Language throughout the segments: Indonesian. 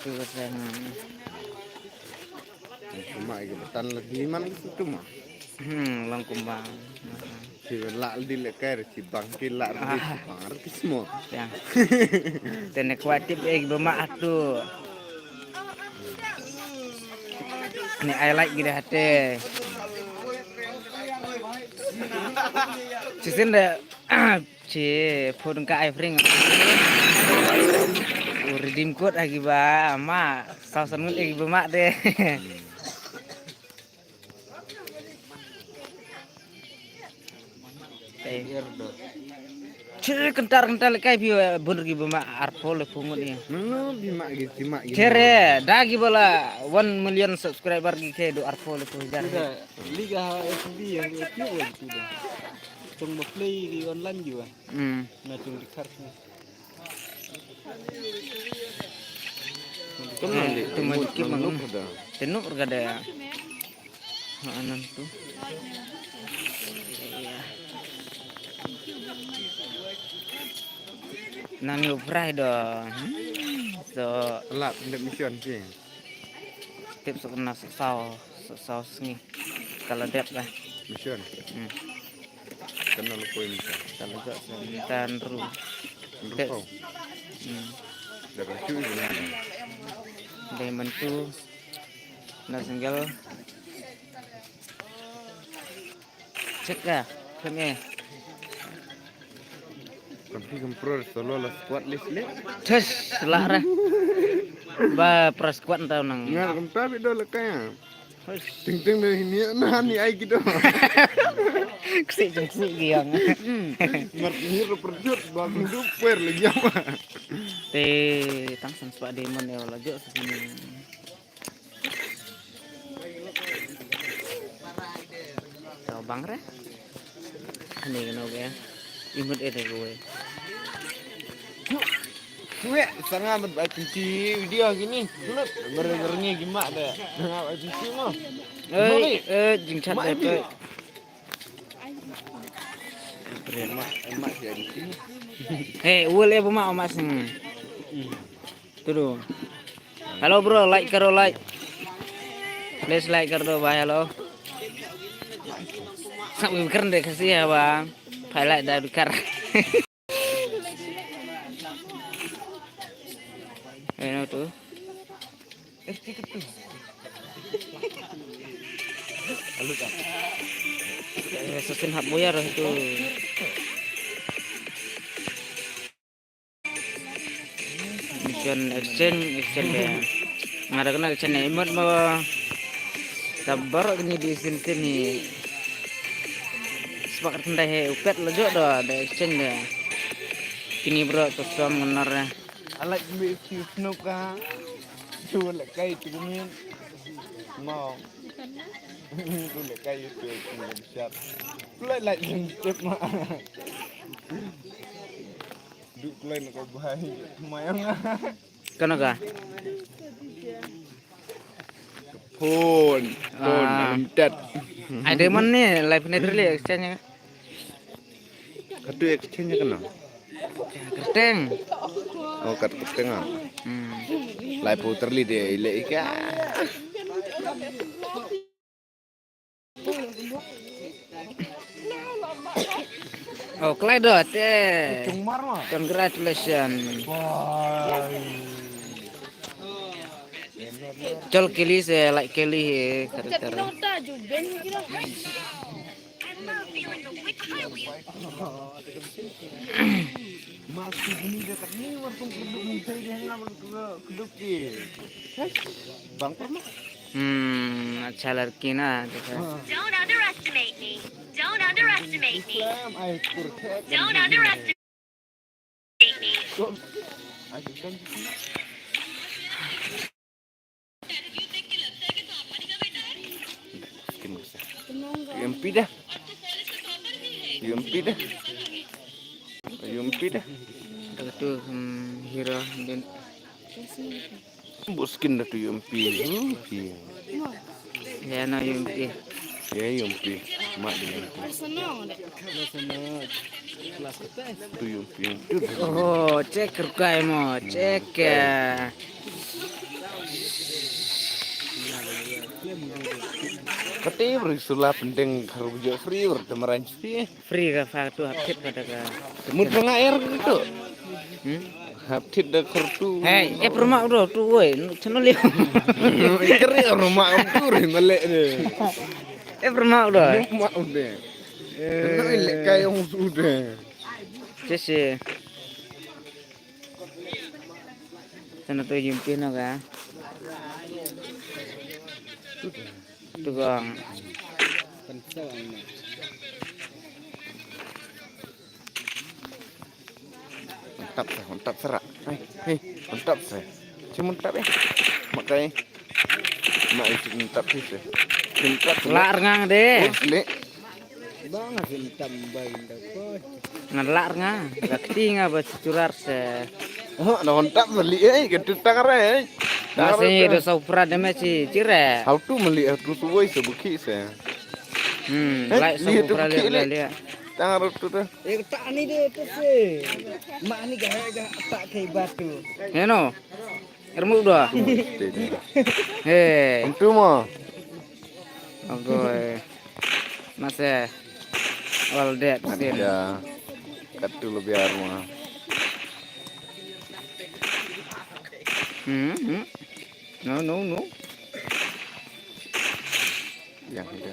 70%. Cuma gitu betan lagi mana gitu cuma. Lang kumbang. Si lak di leker si bangki lak di si bangar ke semua. Yang. Tenek wajib bermak tu. Ni I like gitu hati. Cisin dah. Cie, phone ka iPhone. Redeem code lagi ba, mak. Sausan lagi bermak deh. Cere kentar kai bi bener gi bama arpol pungut ni. Mana bimak gitu bimak gitu. Cere dagi bola 1 million subscriber gi ke do arpol pu jar. Liga FB yang itu sudah. Tung play di online juga. Nah tung di kartu. Kau nanti Tu maju ki mengup mangun. dah. Tenuk bergada. Anan tu. Nami uprai do. So Lak tidak mission sih. tip sok kena sau sengi. Kalau dep lah. Mission. Kenal lupa mission. Kalau gak sebentar ru. Lupa. Dah kacau ini. Dari mentu na single cek dah kami Tapi kempro solo lah squad list le. tes lara ba pras kuat tau nang Ngar kempro itu lekanya. Ting dari ini nah ni ai gitu. ksik jengsi giang Ngar ini perjut bagus duper lagi apa. te tang san swa demon ya lajo sini tau bang re ini kena ya imut ada gue Kue sangat berarti video gini. Sulit bergernya gimana deh. Nah, itu mah. jeng chat deh Emak sih di sini. Hei, boleh bumak mas ni. Tuh. Halo bro, like karo like. Please like karo bye halo. Sampai keren deh kasih ya bang. Highlight dah dukar. Ini tuh. Tiket tuh. Halo kan. Susun hak boyar itu. Mission exchange deh. Ngada kena exchange emot mau sabar ini di sini. Sepakat hendak upet lejo dah ada exchange deh. Kini bro pesan menarnya. Alat beli snook kah? Cuma lekai tu ni. Mau. Tu lekai tu siap. Kulai lagi yang step mah. Duk kulai nak kau bahaya. Mayang ah. Kenapa? Phone unlimited. Ada mana nih live network exchange-nya? Kartu exchange kena. Kerteng. Oh kartu tengah. Lai puter li dia ilek ika. Oh, Kledot eh. Cumar mah. Congratulations. Col Kelly se like Kelly karakter. Masih ini dekat ni langsung keduk ni saya jangan keduk di. Bang pernah? अच्छा लड़की ना Don't underestimate me. Don't underestimate me. Islam ay kurtek. Don't underestimate me. Ay kan. UMP dah. UMP dah. UMP dah. itu hero dan Boskin dah tu UMP. ya no yumpi Ya UMP. Mak dia. Tu UMP. oh cek rukai mo cek ya Pati berisulah penting kerja free bertemeran sih. Free ka fa tu hapit pada ka. Mut air gitu. Hmm? Hapit dah kertu. Hey, permak udah tu woi, channel liu. Keri rumah ampur melek deh. Permak udah. Rumah udah. Melek kayak sudah. Cese. Sana tu jumpi no ka. Tu gang. Pensau ana. Mantap serak. Hei, mantap saya. Cuma mantap Makanya mak itu mantap sih. Mantap. Lar ngang deh. Lek. Bang asin tambah indah kok. Ngelar ngang. Rakti nga ba curar se. Oh, mantap beli gitu tangan Masih do saupra de meci cire. How to meli aku suwoi sebuki saya. Like saupra le. Tangan itu dah. Tak ni dia tu sih. Mak ni gak tak kayak batu. Eno. Ermu udah. Hei. Itu mah. Oke. Masih. All dead still. Ya. Katu lebih arma. No. Yang itu.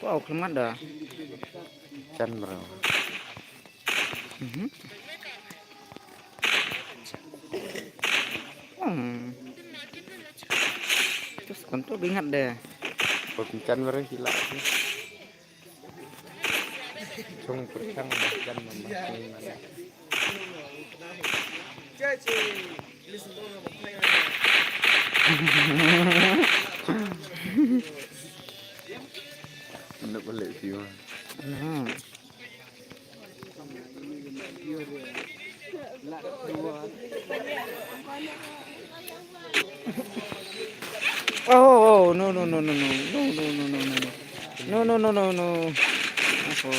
Wow, kemat dah. Can bro. Terus konto ingat deh. Can bro gila sih. Cung percang bahkan memakai mana. Nak balik sih mah. Oh, no. Apa?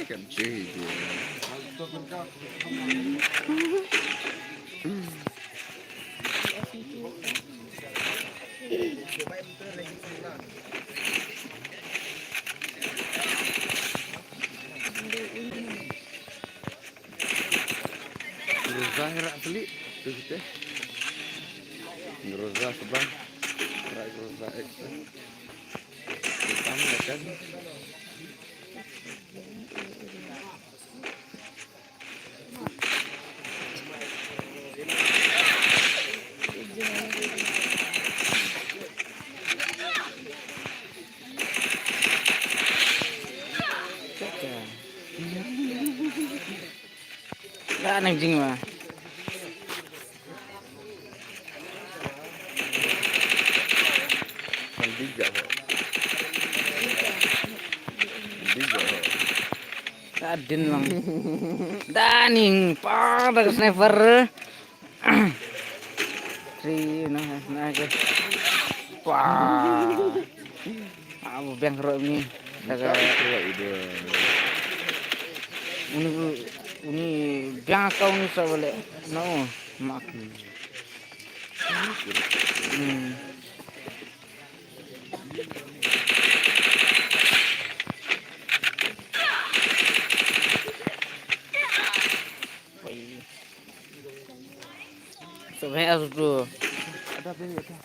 Kan cuy. Roza beli tu kita. Roza sebang. Roza X. Kita makan. Dah anjing mah. Tiga kok. Tadin bang. Daning pada sniper. Nah ke. Wah. Abu bang ro ni. Daga ini bang kau ni sabale. No, mak. Sebenarnya tu. Ada beli ada.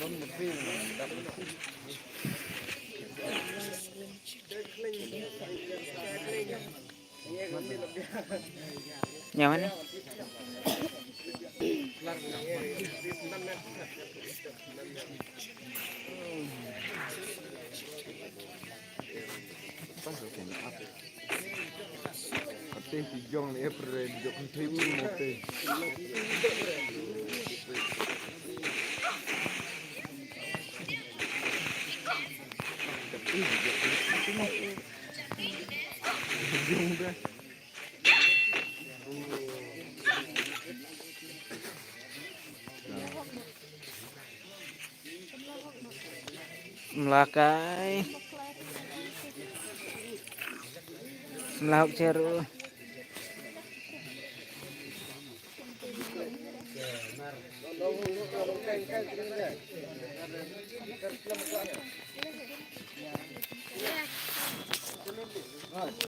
Don mesti Yang mana? Ate si Jong ni pren jok tri mo te. Jong dah. Melakai. Melahuk ceru.